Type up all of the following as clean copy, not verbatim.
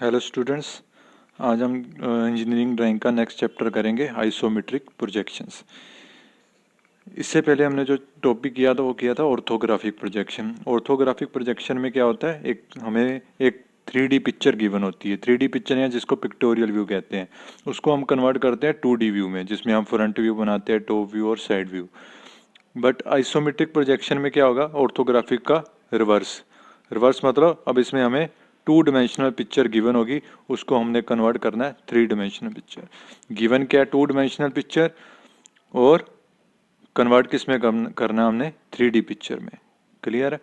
Hello students, आज हम engineering drawing का नेक्स्ट चैप्टर करेंगे, आइसोमेट्रिक प्रोजेक्शंस। इससे पहले हमने जो टॉपिक किया था वो किया था ऑर्थोग्राफिक प्रोजेक्शन। ऑर्थोग्राफिक प्रोजेक्शन में क्या होता है, हमें एक 3D पिक्चर गिवन होती है। 3D पिक्चर या जिसको पिक्टोरियल व्यू कहते हैं, उसको हम कन्वर्ट करते हैं 2D व्यू में, जिसमें हम फ्रंट व्यू बनाते हैं, टॉप व्यू और side view. But isometric projection में क्या होगा, ऑर्थोग्राफिक का रिवर्स। रिवर्स मतलब अब इसमें हमें 2 डायमेंशनल पिक्चर गिवन होगी, उसको हमने कन्वर्ट करना है 3 डायमेंशनल पिक्चर। गिवन क्या है, 2 डायमेंशनल पिक्चर, और कन्वर्ट किस में करना है हमने 3D पिक्चर में। क्लियर है?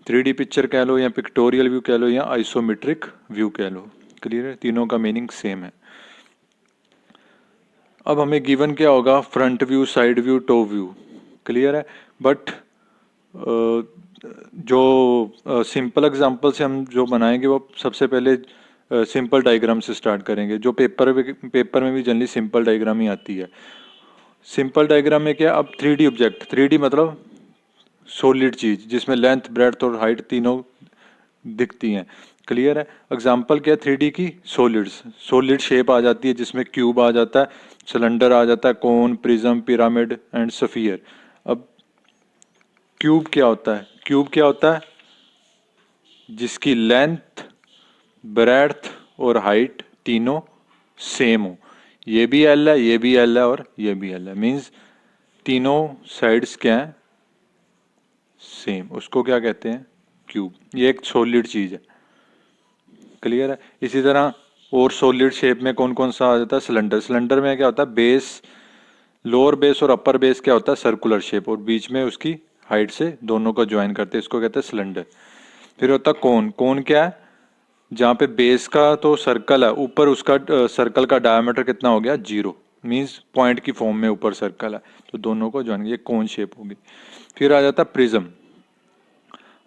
3D पिक्चर कह लो या पिक्टोरियल व्यू कह लो या आइसोमेट्रिक व्यू कह लो। क्लियर है? तीनों का मीनिंग सेम है। अब हमें गिवन क्या होगा, front view, side view, top view. Clear है? बट जो सिंपल एग्जांपल से हम जो बनाएंगे वो सबसे पहले सिंपल डायग्राम से स्टार्ट करेंगे, जो पेपर में भी जनरली सिंपल डायग्राम ही आती है। सिंपल डायग्राम में क्या, अब 3D ऑब्जेक्ट, 3D मतलब सॉलिड चीज जिसमें लेंथ, ब्रेड्थ और हाइट तीनों दिखती हैं। क्लियर है? एग्जाम्पल क्या है 3D की, सॉलिड्स, सॉलिड शेप आ जाती है जिसमें क्यूब आ जाता है, सिलेंडर आ जाता है, कोन, प्रिज्म, पिरामिड एंड स्फीयर। अब क्यूब क्या होता है, क्यूब क्या होता है, जिसकी लेंथ, ब्रेड्थ और हाइट तीनों सेम हो। ये भी एल है, ये भी एल है और ये भी एल है, मीन्स तीनों साइड्स क्या है, सेम। उसको क्या कहते हैं, क्यूब। ये एक सॉलिड चीज है। क्लियर है? इसी तरह और सॉलिड शेप में कौन कौन सा आ जाता है, सिलेंडर। सिलेंडर में क्या होता है, बेस, लोअर बेस और अपर बेस क्या होता है, सर्कुलर शेप, और बीच में उसकी हाइट से दोनों को ज्वाइन करते हैं, इसको कहते हैं सिलेंडर। फिर होता है कोन। कोन क्या है, जहाँ पे बेस का तो सर्कल है, ऊपर उसका सर्कल का डायमीटर कितना हो गया, 0, मीन्स पॉइंट की फॉर्म में ऊपर सर्कल है, तो दोनों को ज्वाइन, ये कोन शेप होगी। फिर आ जाता है प्रिज्म।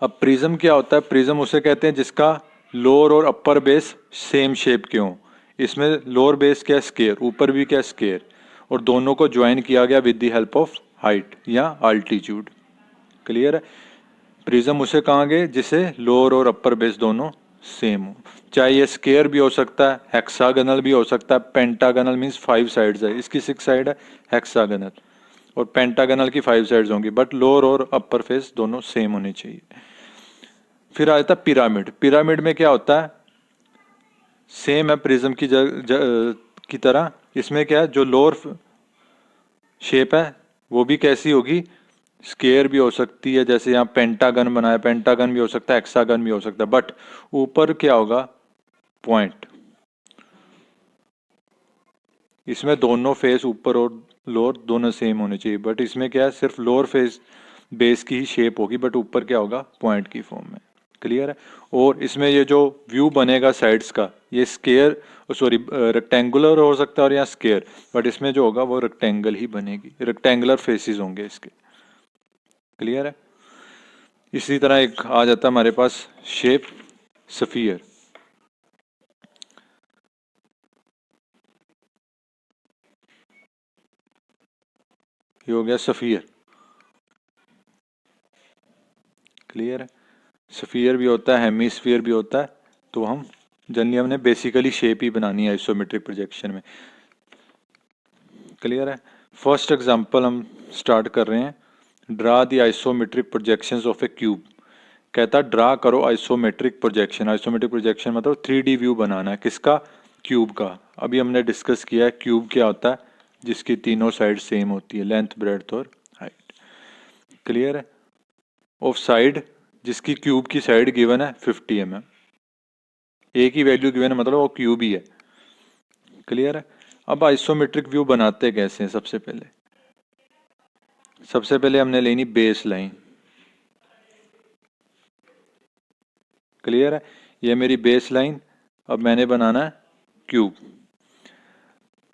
अब प्रिज्म क्या होता है, प्रिज्म उसे कहते हैं जिसका लोअर और अपर बेस सेम शेप के हों। इसमें लोअर बेस क्या, स्क्वायर, ऊपर भी क्या, स्क्वायर, और दोनों को ज्वाइन किया गया with the help of height या अल्टीट्यूड। क्लियर है? प्रिज्म उसे कहांगे जिसे लोअर और अपर बेस दोनों सेम हो। चाहे ये स्क्वायर भी हो सकता है, हेक्सागनल भी हो सकता है, पेंटागनल मीन्स 5 साइड्स है, इसकी 6 साइड है हेक्सागनल, और पेंटागनल की 5 साइड्स होंगी, बट लोअर और अपर फेस दोनों सेम होने चाहिए। फिर आ जाता है पिरामिड। पिरामिड में क्या होता है, सेम है प्रिज्म की तरह। इसमें क्या है, जो लोअर शेप है वो भी कैसी होगी, स्क्वायर भी हो सकती है, जैसे यहाँ पेंटागन बनाया, पेंटागन भी हो सकता है, हेक्सागन भी हो सकता है, बट ऊपर क्या होगा, पॉइंट। इसमें दोनों फेस ऊपर और लोअर दोनों सेम होने चाहिए, बट इसमें क्या है, सिर्फ लोअर फेस बेस की ही शेप होगी, बट ऊपर क्या होगा, पॉइंट की फॉर्म में। क्लियर है? और इसमें ये जो व्यू बनेगा साइड्स का, ये स्क्वायर, सॉरी रेक्टेंगुलर हो सकता है और या स्क्वायर, बट इसमें जो होगा वो रेक्टेंगल ही बनेगी, रेक्टेंगुलर फेसेस होंगे इसके। क्लियर है? इसी तरह एक आ जाता है हमारे पास शेप, स्फीयर। ये हो गया स्फीयर। क्लियर है? स्फीयर भी होता है, हेमीस्फीयर भी होता है, तो हम जनरली हमने बेसिकली शेप ही बनानी है आइसोमेट्रिक प्रोजेक्शन में। क्लियर है? फर्स्ट एग्जांपल हम स्टार्ट कर रहे हैं, draw the isometric projections of A cube. कहता है ड्रा करो आइसोमेट्रिक प्रोजेक्शन। आइसोमेट्रिक प्रोजेक्शन मतलब 3D व्यू बनाना है, किसका, क्यूब का। अभी हमने डिस्कस किया है क्यूब क्या होता है, जिसकी तीनों साइड सेम होती है, लेंथ, ब्रेड्थ और हाइट। क्लियर है? ऑफ साइड, जिसकी क्यूब की साइड गिवन है 50 mm, एक ही वैल्यू गिवन है मतलब वो क्यूब ही है। क्लियर है? अब आइसोमेट्रिक व्यू बनाते कैसे हैं, सबसे पहले हमने लेनी बेस लाइन। क्लियर है? ये मेरी बेस लाइन। अब मैंने बनाना है क्यूब।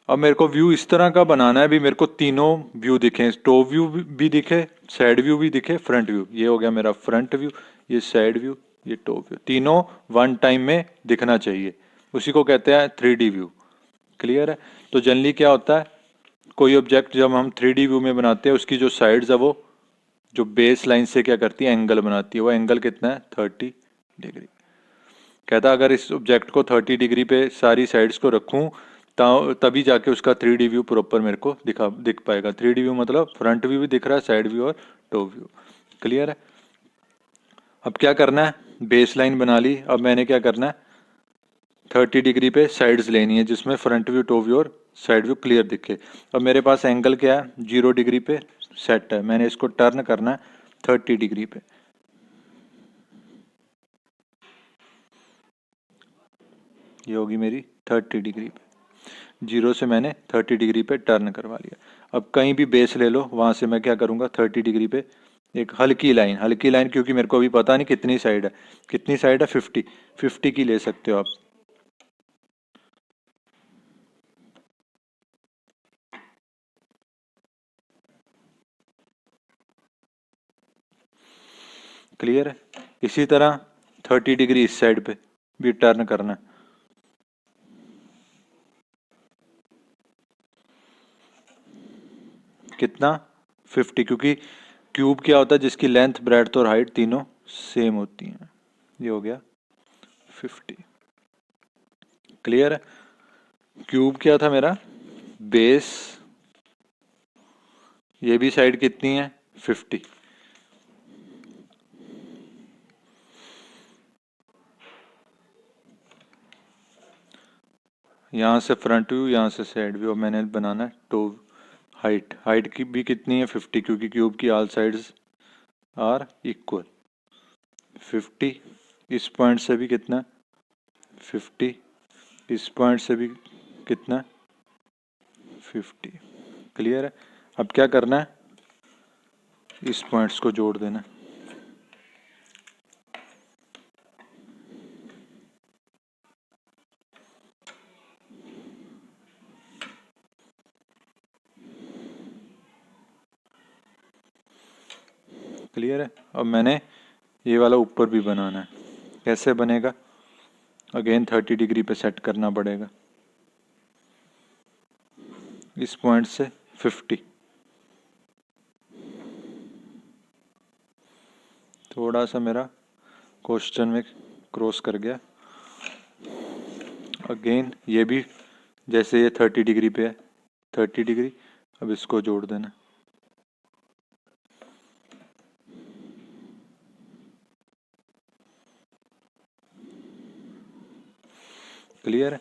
अब मेरे को व्यू इस तरह का बनाना है, भी मेरे को तीनों व्यू दिखे, टॉप व्यू भी दिखे, साइड व्यू भी दिखे, फ्रंट व्यू। ये हो गया मेरा फ्रंट व्यू, ये साइड व्यू, ये टॉप व्यू, तीनों वन टाइम में दिखना चाहिए। उसी को कहते हैं 3D व्यू। क्लियर है? तो जनरली क्या होता है, कोई ऑब्जेक्ट जब हम 3D व्यू में बनाते हैं, उसकी जो साइड्स है वो जो बेस लाइन से क्या करती है, एंगल बनाती है। वो एंगल कितना है, 30 डिग्री। कहता अगर इस ऑब्जेक्ट को 30 डिग्री पे सारी साइड्स को रखूं तभी जाके उसका 3D व्यू प्रॉपर मेरे को दिख पाएगा। 3D व्यू मतलब फ्रंट व्यू भी दिख रहा है, साइड व्यू और टॉप व्यू। क्लियर है? अब क्या करना है, बेस लाइन बना ली। अब मैंने क्या करना है, 30 डिग्री पे साइड्स लेनी है जिसमें फ्रंट व्यू, टॉप व्यू और साइड व्यू क्लियर दिखे। अब मेरे पास एंगल क्या है, 0 डिग्री पे सेट है। मैंने इसको टर्न करना है 30 डिग्री पे। ये होगी मेरी 30 डिग्री पे। 0 से मैंने 30 डिग्री पे टर्न करवा लिया। अब कहीं भी बेस ले लो, वहां से मैं क्या करूंगा, 30 डिग्री पे एक हल्की लाइन, क्योंकि मेरे को अभी पता नहीं कितनी साइड है। कितनी साइड है, 50 की ले सकते हो आप। क्लियर है? इसी तरह 30 डिग्री इस साइड पे भी टर्न करना है। कितना, 50, क्योंकि क्यूब क्या होता है, जिसकी लेंथ, ब्रेड्थ और हाइट तीनों सेम होती हैं। ये हो गया 50। क्लियर है? क्यूब क्या था मेरा, बेस, ये भी साइड कितनी है, 50। यहाँ से फ्रंट व्यू, यहाँ से साइड व्यू। मैंने बनाना है टॉप। हाइट की भी कितनी है, 50, क्योंकि क्यूब की ऑल साइड्स आर इक्वल। 50 इस पॉइंट से भी कितना, 50 इस पॉइंट से भी कितना, 50। क्लियर है? अब क्या करना है, इस पॉइंट्स को जोड़ देना। क्लियर है? अब मैंने ये वाला ऊपर भी बनाना है। कैसे बनेगा, अगेन 30 डिग्री पे सेट करना पड़ेगा। इस पॉइंट से 50, थोड़ा सा मेरा क्वेश्चन में क्रॉस कर गया। अगेन ये भी, जैसे ये 30 डिग्री पे है, 30 डिग्री, अब इसको जोड़ देना। क्लियर है?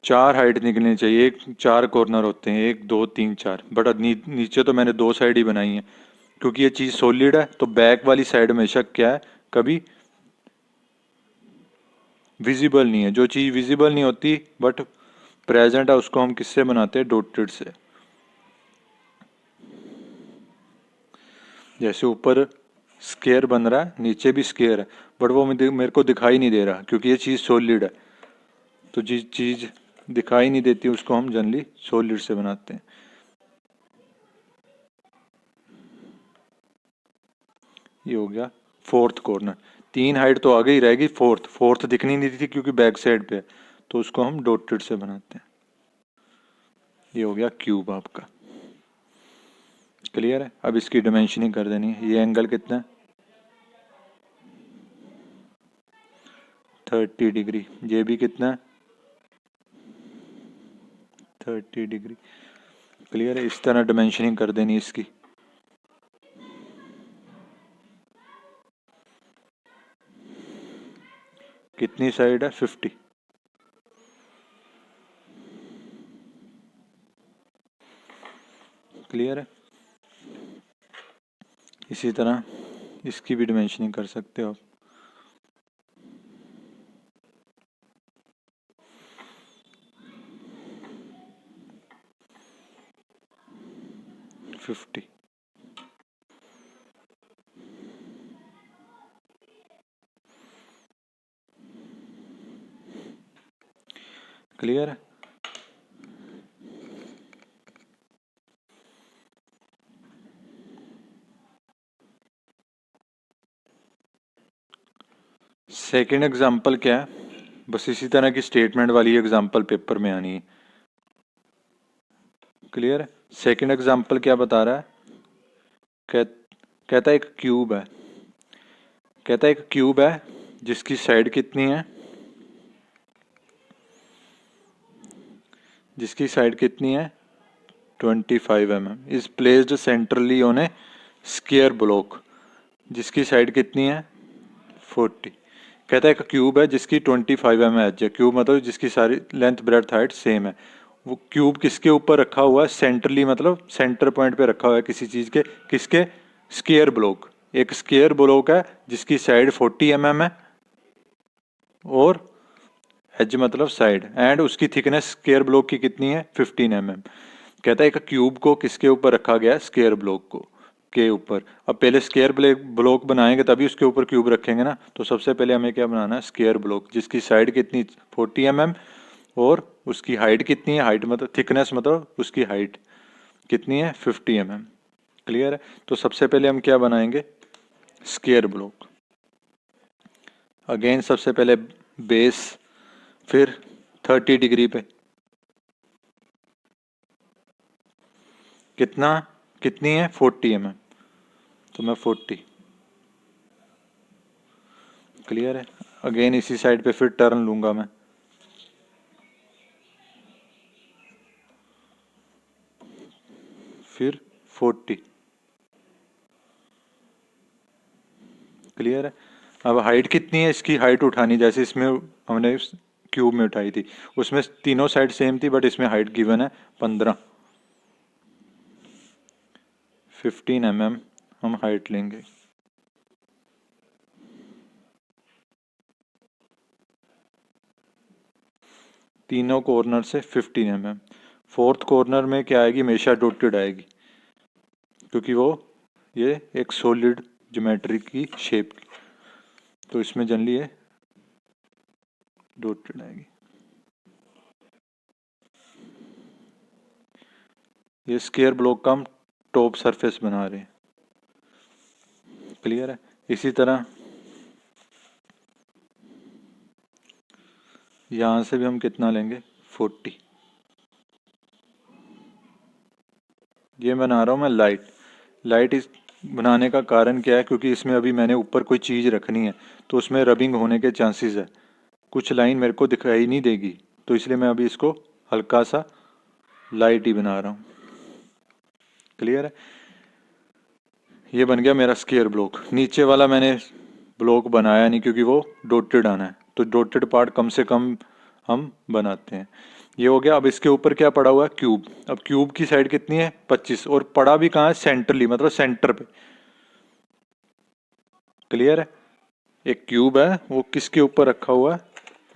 4 हाइट निकलनी चाहिए। एक 4 कॉर्नर होते हैं, 1 2 3 4, बट नीचे तो मैंने 2 साइड ही बनाई है, क्योंकि ये चीज़ सॉलिड है। तो बैक वाली साइड हमेशा क्या है, कभी विजिबल नहीं है। जो चीज़ विजिबल नहीं होती बट प्रेजेंट है, उसको हम किससे बनाते हैं, डॉटेड से। जैसे ऊपर स्क्वायर बन रहा है, नीचे भी स्क्वायर है, बट वो मेरे को दिखाई नहीं दे रहा, क्योंकि ये चीज़ सॉलिड है। तो जिस चीज़ दिखाई नहीं देती उसको हम जनरली सॉलिड से बनाते हैं। ये हो गया फोर्थ कॉर्नर। 3 हाइट तो आगे ही रहेगी, फोर्थ दिखनी नहीं थी क्योंकि बैक साइड पे है, तो उसको हम डॉटेड से बनाते हैं। ये हो गया क्यूब आपका। क्लियर है? अब इसकी डिमेंशनिंग कर देनी है। ये एंगल कितना है, 30 डिग्री। ये भी कितना है, 30 डिग्री। क्लियर है? इस तरह डिमेंशनिंग कर देनी इसकी। कितनी साइड है, 50। क्लियर है? इसी तरह इसकी भी डिमेंशनिंग कर सकते हो आप। फिफ्टी। क्लियर है? सेकेंड एग्जाम्पल क्या है, बस इसी तरह की स्टेटमेंट वाली एग्जाम्पल पेपर में आनी है। क्लियर है? सेकेंड एग्जाम्पल क्या बता रहा है, कहता है एक क्यूब है। कहता है एक क्यूब है जिसकी साइड कितनी है, जिसकी साइड कितनी है 25 mm is placed centrally on A square block, जिसकी साइड कितनी है 40। कहता है एक क्यूब है जिसकी 25 mm एज है, क्यूब मतलब जिसकी सारी लेंथ ब्रेड्थ हाइट सेम है। वो क्यूब किसके ऊपर रखा हुआ है, सेंट्रली मतलब सेंटर पॉइंट पे रखा हुआ है किसी चीज के, किसके, स्क्वायर ब्लॉक। एक स्क्वायर ब्लॉक है जिसकी साइड 40 mm है और एज मतलब साइड, एंड उसकी थिकनेस स्क्वायर ब्लॉक की कितनी है 15 mm। कहता है एक क्यूब को किसके ऊपर रखा गया है, स्क्वायर ब्लॉक को के ऊपर। अब पहले स्क्वायर ब्लॉक बनाएंगे तभी उसके ऊपर क्यूब रखेंगे ना, तो सबसे पहले हमें क्या बनाना है, स्क्वायर ब्लॉक जिसकी साइड कितनी 40 mm और उसकी हाइट कितनी है, हाइट मतलब थिकनेस मतलब उसकी हाइट कितनी है 50 mm। क्लियर है। तो सबसे पहले हम क्या बनाएंगे, स्क्वायर ब्लॉक। अगेन सबसे पहले बेस, फिर 30 डिग्री पे कितना, कितनी है 40 mm, तो मैं 40। क्लियर है। अगेन इसी साइड पे फिर टर्न लूंगा मैं, फिर 40। क्लियर है। अब हाइट कितनी है, इसकी हाइट उठानी, जैसे इसमें हमने क्यूब में उठाई थी, उसमें तीनों साइड सेम थी बट इसमें हाइट गिवन है 15, 15 mm हम हाइट लेंगे। तीनों कॉर्नर से 15 mm। फोर्थ कॉर्नर में क्या आएगी, हमेशा डॉटेड आएगी क्योंकि वो ये एक सॉलिड ज्योमेट्री की शेप की, तो इसमें जनरली ये डॉटेड आएगी। ये स्क्वायर ब्लॉक का हम टॉप सरफेस बना रहे हैं। क्लियर है। इसी तरह यहां से भी हम कितना लेंगे 40। ये बना रहा हूं मैं लाइट। लाइट इस बनाने का कारण क्या है, क्योंकि इसमें अभी मैंने ऊपर कोई चीज रखनी है तो उसमें रबिंग होने के चांसेस है, कुछ लाइन मेरे को दिखाई नहीं देगी, तो इसलिए मैं अभी इसको हल्का सा लाइट ही बना रहा हूँ। क्लियर है। ये बन गया मेरा स्क्वायर ब्लॉक। नीचे वाला मैंने ब्लॉक बनाया नहीं क्योंकि वो डॉटेड आना है, तो डॉटेड पार्ट कम से कम हम बनाते हैं। ये हो गया। अब इसके ऊपर क्या पड़ा हुआ है, क्यूब। अब क्यूब की साइड कितनी है 25, और पड़ा भी कहाँ है, सेंट्रली मतलब सेंटर पे। क्लियर है। एक क्यूब है वो किसके ऊपर रखा हुआ है,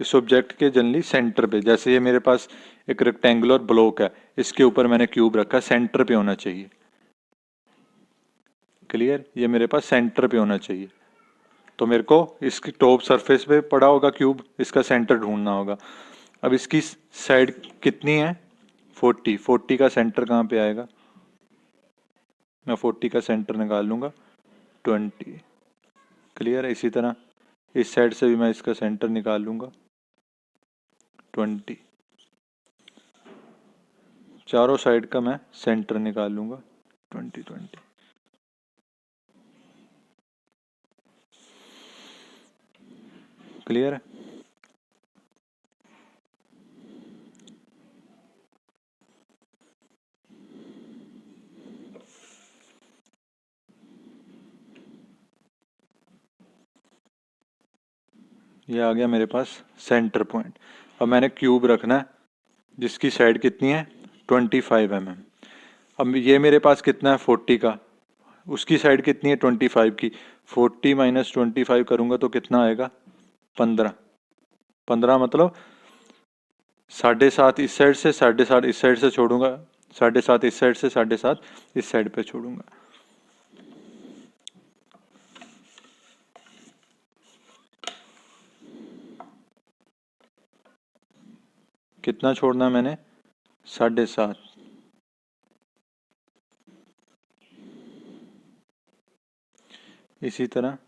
इस ऑब्जेक्ट के जनरली सेंटर पे। जैसे ये मेरे पास एक रेक्टेंगुलर ब्लॉक है, इसके ऊपर मैंने क्यूब रखा, सेंटर पे होना चाहिए। क्लियर। ये मेरे पास सेंटर पे होना चाहिए, तो मेरे को इसकी टॉप सरफेस पे पड़ा होगा क्यूब, इसका सेंटर ढूंढना होगा। अब इसकी साइड कितनी है 40, 40 का सेंटर कहाँ पे आएगा, मैं 40 का सेंटर निकाल लूंगा 20। क्लियर है। इसी तरह इस साइड से भी मैं इसका सेंटर निकाल लूंगा 20। चारों साइड का मैं सेंटर निकाल लूंगा 20 20। क्लियर है। ये आ गया मेरे पास सेंटर पॉइंट। अब मैंने क्यूब रखना है जिसकी साइड कितनी है 25 mm। अब ये मेरे पास कितना है 40 का, उसकी साइड कितनी है 25 की, 40 माइनस 25 करूंगा तो कितना आएगा 15। 15 मतलब 7.5 इस साइड से, 7.5 इस साइड से छोड़ूंगा, 7.5 इस साइड से, 7.5 इस साइड पे छोड़ूंगा। कितना छोड़ना मैंने 7.5। इसी तरह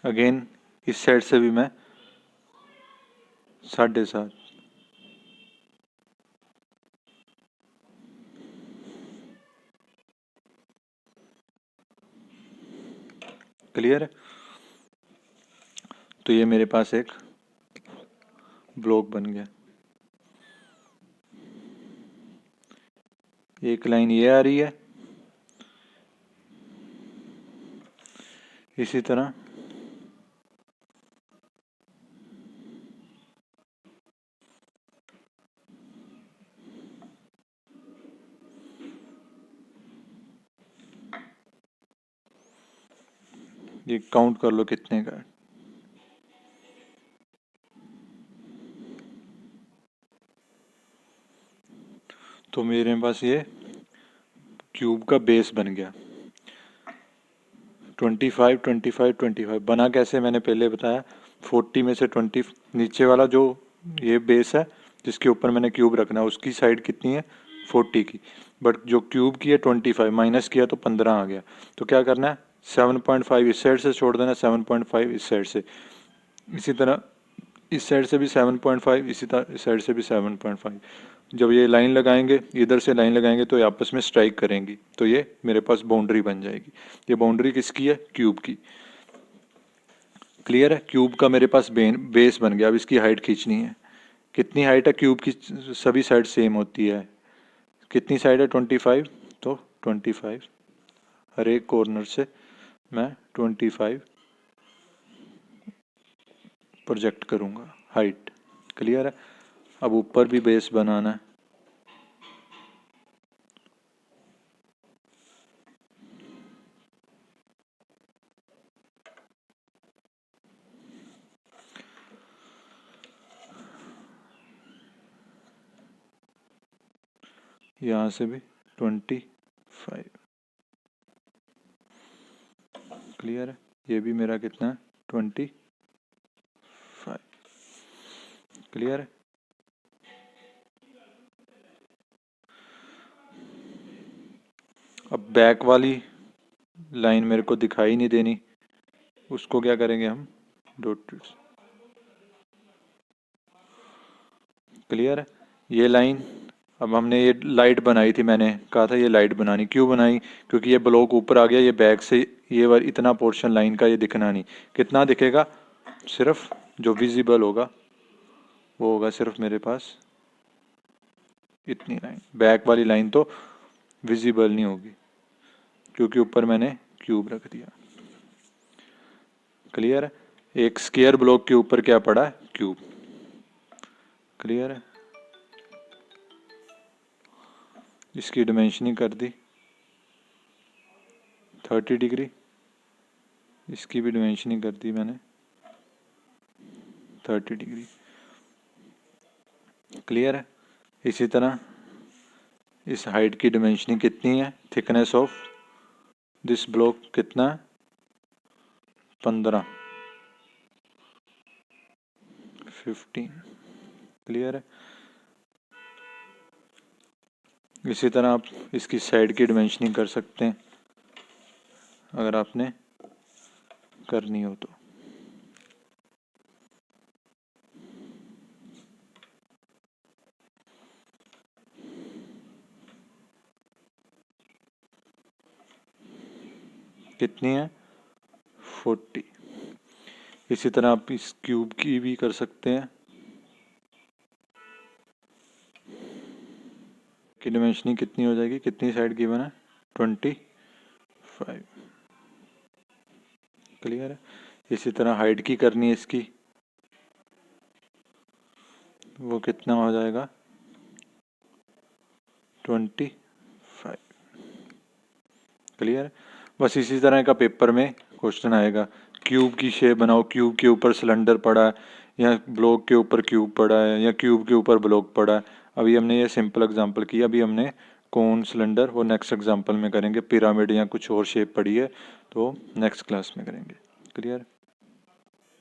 अगेन इस साइड से भी मैं 7.5। क्लियर है। तो ये मेरे पास एक ब्लॉक बन गया। एक लाइन ये आ रही है, इसी तरह ये काउंट कर लो कितने का है। तो मेरे पास ये क्यूब का बेस बन गया। 25 25 25 बना कैसे, मैंने पहले बताया। 40 में से 20 नीचे वाला जो ये बेस है जिसके ऊपर मैंने क्यूब रखना है, उसकी साइड कितनी है 40 की, बट जो क्यूब की है 25, माइनस किया तो 15 आ गया। तो क्या करना है, 7.5 इस साइड से छोड़ देना, 7.5 इस साइड से, इसी तरह इस साइड से भी 7.5, इसी तरह इस साइड से भी 7.5। जब ये लाइन लगाएंगे, इधर से लाइन लगाएंगे तो ये आपस में स्ट्राइक करेंगी, तो ये मेरे पास बाउंड्री बन जाएगी। ये बाउंड्री किसकी है, क्यूब की। क्लियर है। क्यूब का मेरे पास बेस बन गया। अब इसकी हाइट खींचनी है। कितनी हाइट है क्यूब की, सभी साइड सेम होती है। कितनी साइड है 25, तो 25 हर एक कॉर्नर से मैं 25 प्रोजेक्ट करूंगा हाइट। क्लियर है। अब ऊपर भी बेस बनाना है। यहाँ से भी 25। क्लियर है। ये भी मेरा कितना है 25। क्लियर है। अब बैक वाली लाइन मेरे को दिखाई नहीं देनी, उसको क्या करेंगे हम, डॉट। क्लियर है। ये लाइन, अब हमने ये लाइट बनाई थी, मैंने कहा था ये लाइट बनानी, क्यों बनाई, क्योंकि ये ब्लॉक ऊपर आ गया, ये बैक से ये इतना पोर्शन लाइन का ये दिखना नहीं। कितना दिखेगा, सिर्फ जो विजिबल होगा वो होगा सिर्फ मेरे पास इतनी लाइन। बैक वाली लाइन तो विजिबल नहीं होगी क्योंकि ऊपर मैंने क्यूब रख दिया। क्लियर है। एक स्क्वायर ब्लॉक के ऊपर क्या पड़ा है, क्यूब। क्लियर है। इसकी डिमेंशनिंग कर दी 30 डिग्री, इसकी भी डिमेंशनिंग कर दी मैंने 30 डिग्री। क्लियर है। इसी तरह इस हाइट की डिमेंशनिंग कितनी है, थिकनेस ऑफ दिस ब्लॉक कितना है 15 15। क्लियर है। इसी तरह आप इसकी साइड की डिमेंशनिंग कर सकते हैं अगर आपने करनी हो तो। कितनी है 40। इसी तरह आप इस क्यूब की भी कर सकते हैं। की डिमेंशनिंग कितनी हो जाएगी, कितनी साइड गिवन है 25। क्लियर है। इसी तरह हाइट की करनी है इसकी, वो कितना हो जाएगा 25। क्लियर है। बस इसी तरह का पेपर में क्वेश्चन आएगा, क्यूब की शेप बनाओ, क्यूब के ऊपर सिलेंडर पड़ा है, या ब्लॉक के ऊपर क्यूब पड़ा है, या क्यूब के ऊपर ब्लॉक पड़ा है। अभी हमने ये सिंपल एग्जांपल किया, अभी हमने कौन सिलेंडर वो नेक्स्ट एग्जांपल में करेंगे। पिरामिड या कुछ और शेप पड़ी है तो नेक्स्ट क्लास में करेंगे। क्लियर।